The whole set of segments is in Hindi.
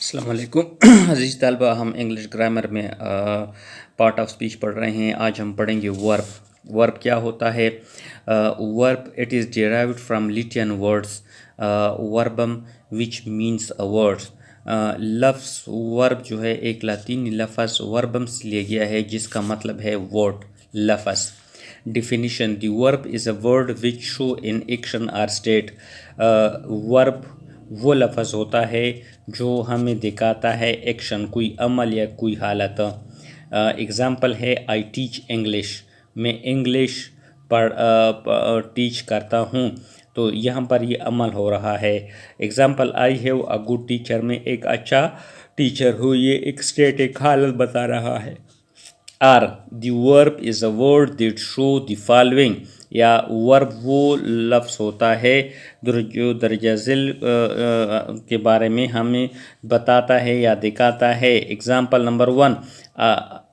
अस्सलाम वालेकुम अज़ीज़ तलबा, हम इंग्लिश ग्रामर में पार्ट ऑफ स्पीच पढ़ रहे हैं। आज हम पढ़ेंगे वर्ब। वर्ब क्या होता है? Verb it is derived from Latin words verbum which means a word. लफ्ज़ वर्ब जो है एक लातीनी लफ्ज़ वर्बम से लिया गया है जिसका मतलब है वर्ड, लफ्ज़। Definition: The verb is a word which show in action or state. Verb वो लफ्ज़ होता है जो हमें दिखाता है एक्शन, कोई अमल या कोई हालत। एग्ज़ाम्पल है आई टीच इंग्लिश, मैं इंग्लिश टीच करता हूँ, तो यहाँ पर ये अमल हो रहा है। Example I have a good teacher, मैं एक अच्छा टीचर हूँ, ये एक स्टेट, एक हालत बता रहा है। Are the verb is a word that show the following, या वर्ब वो लफ्ज़ होता है जो दर्जा झिल के बारे में हमें बताता है या दिखाता है। Example number 1,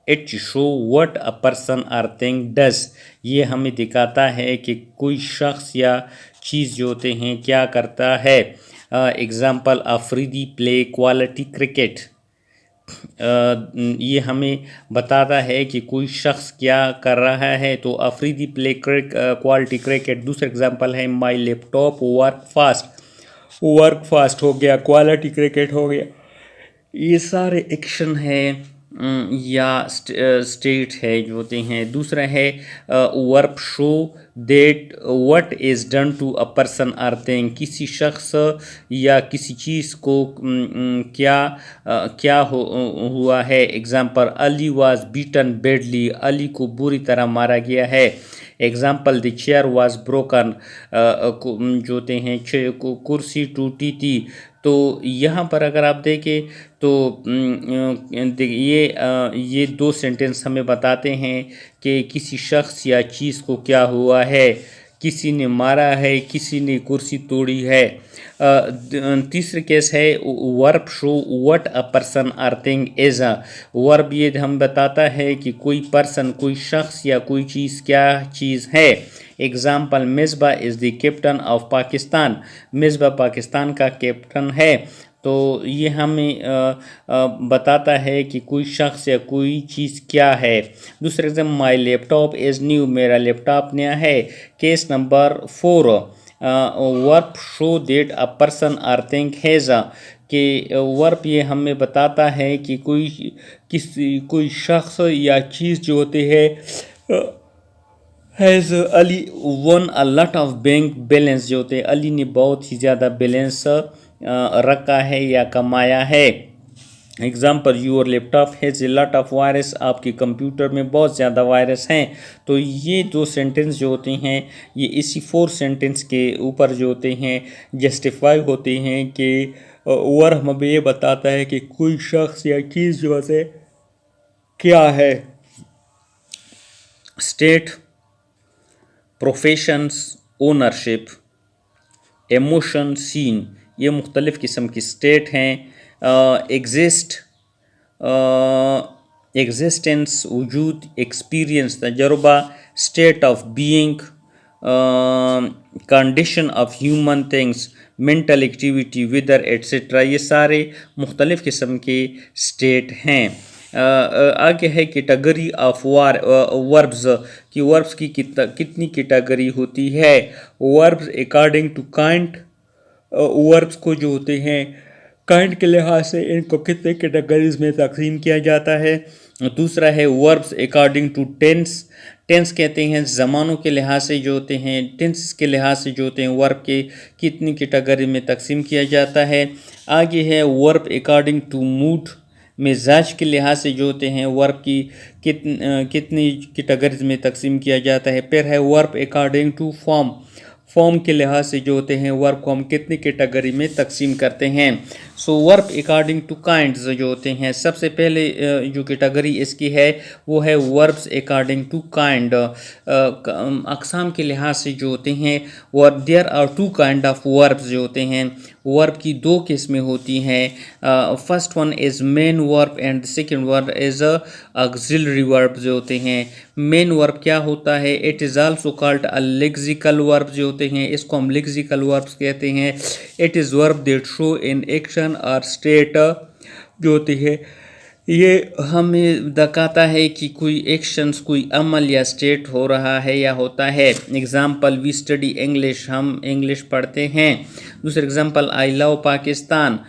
it show what a person or thing does, ये हमें दिखाता है कि कोई शख्स या चीज़ जो होते हैं क्या करता है। Example Afridi play quality cricket, ये हमें बताता है कि कोई शख्स क्या कर रहा है, तो अफरीदी प्ले क्वालिटी क्रिकेट। दूसरा एग्जांपल है माय लैपटॉप वर्क फास्ट हो गया, क्वालिटी क्रिकेट हो गया। ये सारे एक्शन है या स्टेट है जो होते हैं। दूसरा है verb show that what is done to a person or thing, किसी शख्स या किसी चीज़ को क्या हुआ है। Example Ali was beaten badly, Ali को बुरी तरह मारा गया है। Example the chair was broken, जो होते हैं कुर्सी टूटी थी। तो यहाँ पर अगर आप देखें तो ये दो सेंटेंस हमें बताते हैं कि किसी शख्स या चीज़ को क्या हुआ है, किसी ने मारा है, किसी ने कुर्सी तोड़ी है। तीसरे केस है verb show what a person or thing is a, verb ये हम बताता है कि कोई पर्सन, कोई शख्स या कोई चीज़ क्या चीज़ है। Example Misbah is the captain of Pakistan, Misbah Pakistan का कैप्टन है। तो ये हमें बताता है कि कोई शख्स या कोई चीज़ क्या है। दूसरे example my laptop is new, मेरा लैपटॉप नया है। Case number 4, verb show that a person or thing has a, कि वर्ब ये हमें बताता है कि कोई शख्स या चीज़ जो होते हैं has Ali one a lot of bank balance, जो होते हैं अली ने बहुत ही ज़्यादा बैलेंस रखा है या कमाया है। Example your laptop has a lot of virus, आपके कंप्यूटर में बहुत ज़्यादा वायरस हैं। तो ये दो सेंटेंस जो होते हैं ये इसी 4 सेंटेंस के ऊपर जो होते हैं जस्टिफाई होते हैं कि और हमें ये बताता है कि कोई शख्स या चीज़ जो है क्या है। State, professions, ownership, emotion, seen, ये मुख्तलिफ़ किस्म की स्टेट हैं। एग्जिस्टेंस वजूद, एक्सपीरियंस तजुर्बा, state of being, condition of human things, mental activity, weather etcetera, ये सारे मुख्तलिफ़ किस्म के स्टेट हैं। आगे है कैटेगरी ऑफ वर्ब्स, कि वर्ब्स की कितनी कैटेगरी होती है। Verbs according to kind, verbs को जो होते हैं काइंड के लिहाज से इनको कितने कैटेगरीज में तकसीम किया जाता है। दूसरा है verbs according to tense, tense कहते हैं ज़मानों के लिहाज से जो होते हैं, टेंस के लिहाज से जो होते हैं वर्ब के कितनी कैटेगरी में तकसीम किया जाता है। आगे है वर्ब अकॉर्डिंग टू मूड, मिजाज के लिहाज से जो होते हैं वर्ब की कितनी कैटेगरीज में तकसीम किया जाता है। फिर है verb according to form, form के लिहाज से जो होते हैं वर्ब को हम कितनी कैटेगरी में तकसीम करते हैं। सो वर्ब अकॉर्डिंग टू काइंड्स जो होते हैं, सबसे पहले जो कैटेगरी इसकी है वो है वर्ब्स अकॉर्डिंग टू काइंड। अक़साम के लिहाज से जो होते हैं verb, there are 2 kind of verbs जो होते हैं, वर्ब की 2 किस्में होती हैं। First one is main verb and second verb is auxiliary verb जो होते हैं। मेन वर्ब क्या होता है? It is also called a lexical verb जो होते हैं, इसको हम लेक्सिकल वर्ब्स कहते हैं। It is verb that show in action और स्टेट जो होती है ये हमें दिखाता है कि कोई एक्शंस, कोई अमल या स्टेट हो रहा है या होता है। एग्ज़ाम्पल, वी स्टडी इंग्लिश, हम इंग्लिश पढ़ते हैं। दूसरा एग्ज़ाम्पल, आई लव पाकिस्तान,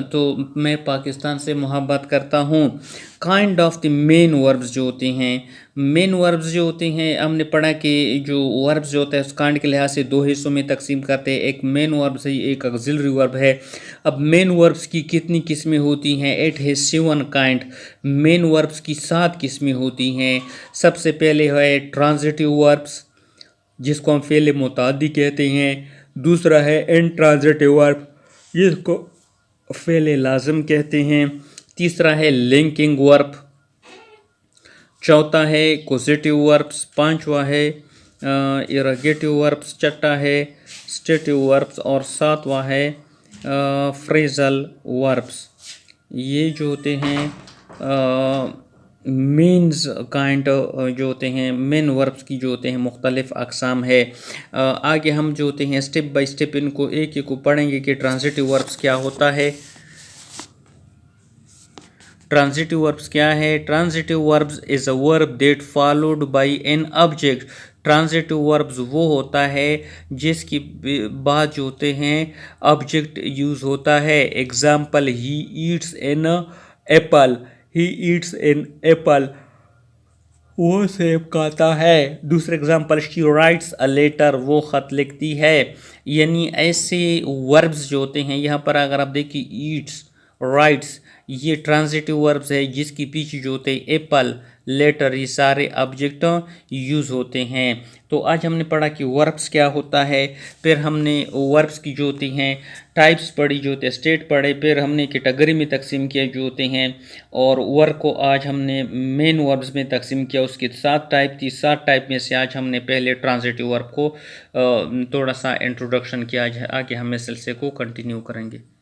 तो मैं पाकिस्तान से मोहब्बत करता हूँ। Kind of the main verbs जो होते हैं, मेन वर्ब्स जो होते हैं, हमने पढ़ा कि जो वर्ब्स जो होता है उस कांड के लिहाज से दो हिस्सों में तकसीम करते हैं, एक मेन वर्ब है, एक ऑक्सिलरी वर्ब है। अब मेन वर्ब्स की कितनी किस्में होती हैं? It has 7 kind. Main verbs की 7 किस्में होती हैं। सबसे पहले है ट्रांजिटिव वर्ब्स, जिसको हम फ़ेल मुताद्दी कहते हैं। दूसरा है इनट्रांजिटिव वर्ब, जिसको फ़ेल लाज़िम कहते हैं। तीसरा है लिंकिंग वर्ब। चौथा है कोसेटिव वर्ब्स। पांचवा है इरगेटिव वर्ब्स। छठा है स्टेटिव वर्ब्स और सातवां है फ्रेजल वर्ब्स। ये जो होते हैं मीन्स काइंड जो होते हैं मेन वर्ब्स की जो होते हैं मुख्तलिफ अक़साम है। आगे हम जो होते हैं स्टेप बाय स्टेप इनको एक एक को पढ़ेंगे कि ट्रांजिटिव वर्ब्स क्या होता है। ट्रांजिटिव वर्ब्स क्या है? Transitive verbs is a verb that followed by an object. Transitive verbs वो होता है जिसकी बाद जो होते हैं ऑब्जेक्ट यूज़ होता है। Example, he eats an apple, he eats an apple, वो सेब खाता है। दूसरा example, she writes a letter, वो ख़त लिखती है। यानी ऐसे वर्ब्स जो होते हैं, यहाँ पर अगर आप देखिए ईट्स, राइट्स, ये ट्रांजिटिव वर्ब्स है जिसके पीछे जो होते हैं एप्पल, लेटर, ये सारे ऑब्जेक्ट यूज़ होते हैं। तो आज हमने पढ़ा कि वर्ब्स क्या होता है, फिर हमने वर्ब्स की जो होती हैं टाइप्स पढ़ी, जो होते हैं स्टेट पढ़े, फिर हमने कैटेगरी में तकसीम किया जो होते हैं, और वर्ब को आज हमने मेन वर्ब्स में तकसीम किया। उसकी 7 टाइप थी। 7 टाइप में से आज हमने पहले ट्रांजिटिव वर्ब को थोड़ा सा इंट्रोडक्शन किया। आगे हम इस सिलसिले को कंटिन्यू करेंगे।